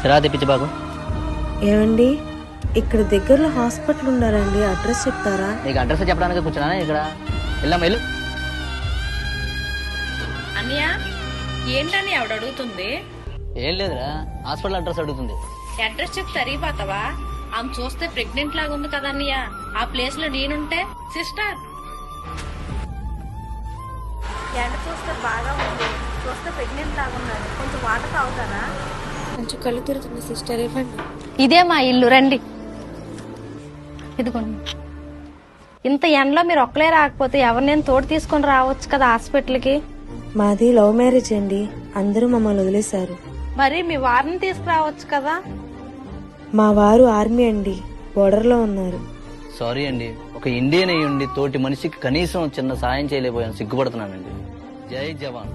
రా తెప్పించి బాగు. ఏమండి, ఇక్కడ దగ్గరలో హాస్పిటల్ ఉండాలండి, అడ్రస్ చెప్తారా? నీకు అడ్రస్ చెప్పడానికి కూర్చున్నానా ఇక్కడ? వెళ్ళమ్మా వెళ్ళు. అన్నయ్య, ఏంటని ఆవిడ అడుగుతుంది? ఏం లేదురా, హాస్పిటల్ అడ్రస్ అడుగుతుంది. అడ్రస్ చెప్తే అరిగిపోతావా? ఆమె చూస్తే ప్రెగ్నెంట్ లాగా ఉంది కదా అన్నయ్య. ఆ ప్లేస్ లో నేనుంటే సిస్టర్ ఎండ చూస్తే బాగా ఉంది, చూస్తే ప్రెగ్నెంట్ లాగా ఉన్నాడు, కొంచెం వాటర్ తాగుతారా? కొంచెం కళ్ళు తిరుగుతుంది సిస్టర్, ఇవ్వండి. ఇదే మా ఇల్లు, రండి. ఇదిగోండి. ఇంత ఎండలో మీరు ఒక్కలే రాకపోతే ఎవరినైనా తోడు తీసుకొని రావచ్చు కదా హాస్పిటల్కి. మాది లవ్ మ్యారేజ్ అండి, అందరూ మమ్మల్ని వదిలేశారు. మరి మీ వారిని తీసుకురావచ్చు కదా. మా వారు ఆర్మీ అండి, బోర్డర్ లో ఉన్నారు. సారీ అండి, ఒక ఇండియన్ అయ్యి ఉండి తోటి మనిషికి కనీసం చిన్న సాయం చేయలేకపోయాను, సిగ్గుపడుతున్నానండి. జై జవాన్.